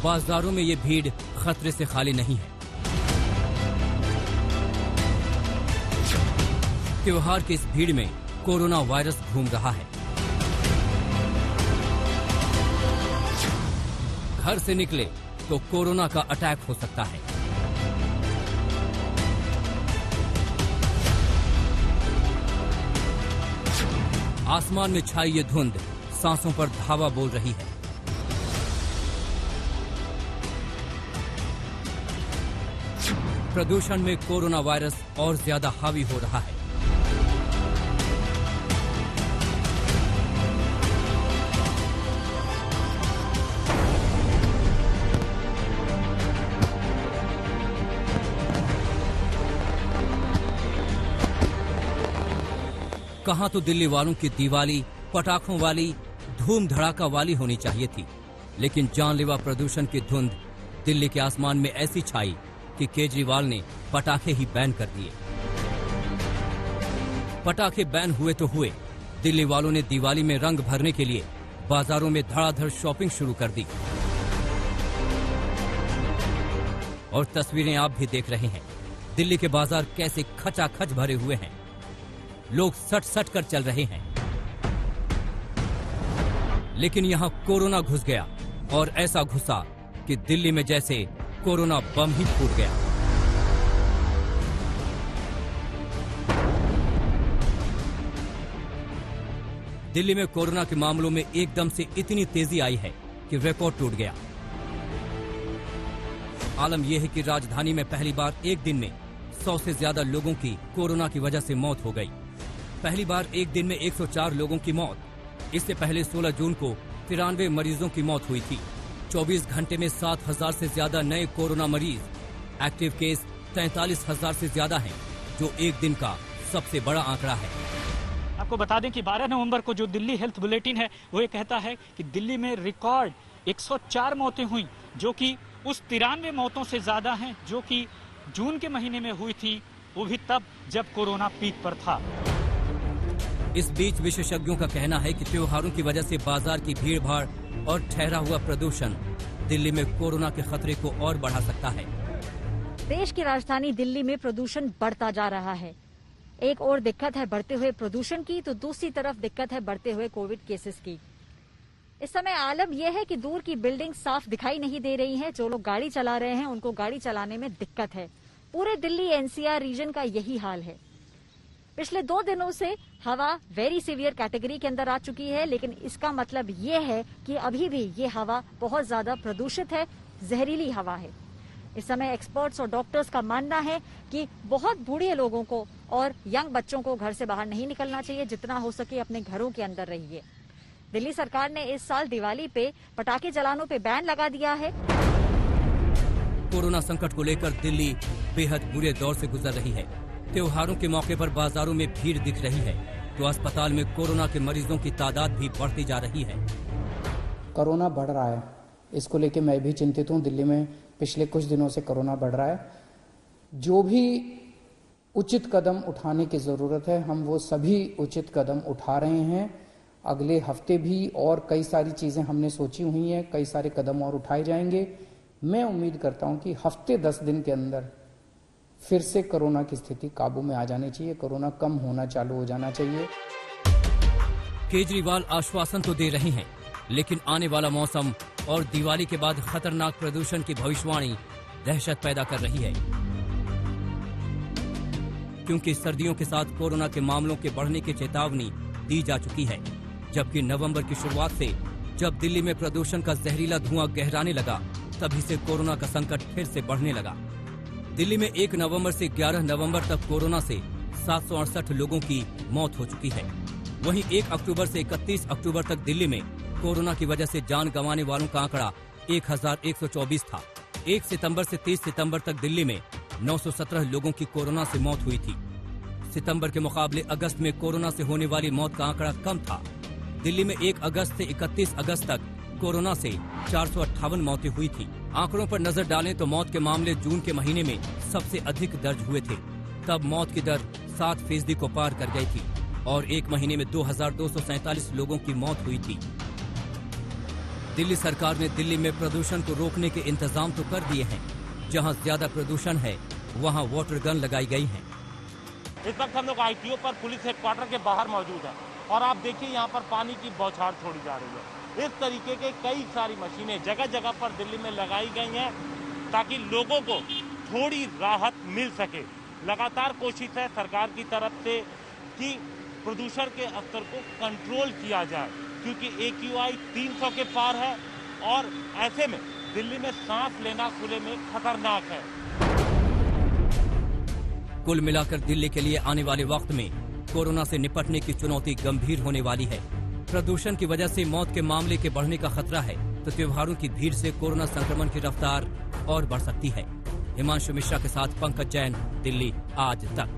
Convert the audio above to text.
बाजारों में ये भीड़ खतरे से खाली नहीं है। त्योहार की इस भीड़ में कोरोना वायरस घूम रहा है। घर से निकले तो कोरोना का अटैक हो सकता है। आसमान में छाई ये धुंध सांसों पर धावा बोल रही है। प्रदूषण में कोरोना वायरस और ज्यादा हावी हो रहा है। कहां तो दिल्ली वालों की दिवाली पटाखों वाली धूम धड़ाका वाली होनी चाहिए थी, लेकिन जानलेवा प्रदूषण की धुंध दिल्ली के आसमान में ऐसी छाई कि केजरीवाल ने पटाखे ही बैन कर दिए। पटाखे बैन हुए तो हुए, दिल्ली वालों ने दिवाली में रंग भरने के लिए बाजारों में धड़ाधड़ शॉपिंग शुरू कर दी। और तस्वीरें आप भी देख रहे हैं, दिल्ली के बाजार कैसे खचाखच भरे हुए हैं। लोग सट सट कर चल रहे हैं, लेकिन यहां कोरोना घुस गया और ऐसा घुसा कि दिल्ली में जैसे कोरोना बम ही फूट गया। दिल्ली में कोरोना के मामलों में एकदम से इतनी तेजी आई है कि रिकॉर्ड टूट गया। आलम यह है कि राजधानी में पहली बार एक दिन में 100 से ज्यादा लोगों की कोरोना की वजह से मौत हो गई। पहली बार एक दिन में 104 लोगों की मौत। इससे पहले 16 जून को 93 मरीजों की मौत हुई थी। 24 घंटे में 7,000 से ज्यादा नए कोरोना मरीज। एक्टिव केस 43,000 से ज्यादा हैं, जो एक दिन का सबसे बड़ा आंकड़ा है। आपको बता दें कि 12 नवंबर को जो दिल्ली हेल्थ बुलेटिन है वो ये कहता है कि दिल्ली में रिकॉर्ड 104 मौतें हुई, जो कि उस 93 मौतों से ज्यादा हैं जो कि जून के महीने में हुई थी, वो भी तब जब कोरोना पीक पर था। इस बीच विशेषज्ञों का कहना है कि त्योहारों की वजह से बाजार की भीड़ भाड़ और ठहरा हुआ प्रदूषण दिल्ली में कोरोना के खतरे को और बढ़ा सकता है। देश की राजधानी दिल्ली में प्रदूषण बढ़ता जा रहा है। एक और दिक्कत है बढ़ते हुए प्रदूषण की, तो दूसरी तरफ दिक्कत है बढ़ते हुए कोविड केसेस की। इस समय आलम यह है कि दूर की बिल्डिंग साफ दिखाई नहीं दे रही है। जो लोग गाड़ी चला रहे हैं उनको गाड़ी चलाने में दिक्कत है। पूरे दिल्ली एनसीआर रीजन का यही हाल है। पिछले 2 दिनों से हवा वेरी सीवियर कैटेगरी के अंदर आ चुकी है, लेकिन इसका मतलब ये है कि अभी भी ये हवा बहुत ज्यादा प्रदूषित है, जहरीली हवा है। इस समय एक्सपर्ट्स और डॉक्टर्स का मानना है कि बहुत बूढ़े लोगों को और यंग बच्चों को घर से बाहर नहीं निकलना चाहिए। जितना हो सके अपने घरों के अंदर रहिए। दिल्ली सरकार ने इस साल दिवाली पे पटाखे जलानों पे बैन लगा दिया है। कोरोना संकट को लेकर दिल्ली बेहद बुरे दौर से गुजर रही है। त्योहारों के मौके पर बाजारों में भीड़ दिख रही है, तो अस्पताल में कोरोना के मरीजों की तादाद भी बढ़ती जा रही है। कोरोना बढ़ रहा है, इसको लेके मैं भी चिंतित हूँ। दिल्ली में पिछले कुछ दिनों से कोरोना बढ़ रहा है। जो भी उचित कदम उठाने की जरूरत है, हम वो सभी उचित कदम उठा रहे हैं। अगले हफ्ते भी और कई सारी चीजें हमने सोची हुई हैं, कई सारे कदम और उठाए जाएंगे। मैं उम्मीद करता हूं कि हफ्ते 10 दिन के अंदर फिर से कोरोना की स्थिति काबू में आ जानी चाहिए, कोरोना कम होना चालू हो जाना चाहिए। केजरीवाल आश्वासन तो दे रहे हैं, लेकिन आने वाला मौसम और दिवाली के बाद खतरनाक प्रदूषण की भविष्यवाणी दहशत पैदा कर रही है, क्योंकि सर्दियों के साथ कोरोना के मामलों के बढ़ने की चेतावनी दी जा चुकी है। जबकि नवंबर की शुरुआत से जब दिल्ली में प्रदूषण का जहरीला धुआं गहराने लगा, तभी से कोरोना का संकट फिर से बढ़ने लगा। दिल्ली में 1 नवंबर से 11 नवंबर तक कोरोना से 768 लोगों की मौत हो चुकी है। वहीं 1 अक्टूबर से 31 अक्टूबर तक दिल्ली में कोरोना की वजह से जान गंवाने वालों का आंकड़ा 1124 था। 1 सितंबर से 30 सितंबर तक दिल्ली में 917 लोगों की कोरोना से मौत हुई थी। सितंबर के मुकाबले अगस्त में कोरोना से होने वाली मौत का आंकड़ा कम था। दिल्ली में 1 अगस्त से 31 अगस्त तक कोरोना से 458 मौतें हुई थी। आंकड़ों पर नजर डालें तो मौत के मामले जून के महीने में सबसे अधिक दर्ज हुए थे। तब मौत की दर 7% को पार कर गई थी और 1 महीने में 2247 लोगों की मौत हुई थी। दिल्ली सरकार ने दिल्ली में प्रदूषण को रोकने के इंतजाम तो कर दिए हैं। जहां ज्यादा प्रदूषण है वहां वाटर गन लगाई गई हैं। इस वक्त हम लोग ITO पर पुलिस हेडक्वार्टर के बाहर मौजूद हैं और आप देखिए यहाँ पर पानी की बौछार छोड़ी जा रही है। इस तरीके के कई सारी मशीनें जगह जगह पर दिल्ली में लगाई गई हैं ताकि लोगों को थोड़ी राहत मिल सके। लगातार कोशिश है सरकार की तरफ से कि प्रदूषण के स्तर को कंट्रोल किया जाए, क्योंकि AQI 300 के पार है और ऐसे में दिल्ली में सांस लेना खुले में खतरनाक है। कुल मिलाकर दिल्ली के लिए आने वाले वक्त में कोरोना से निपटने की चुनौती गंभीर होने वाली है। प्रदूषण की वजह से मौत के मामले के बढ़ने का खतरा है, तो त्योहारों की भीड़ से कोरोना संक्रमण की रफ्तार और बढ़ सकती है। हिमांशु मिश्रा के साथ पंकज जैन, दिल्ली आज तक।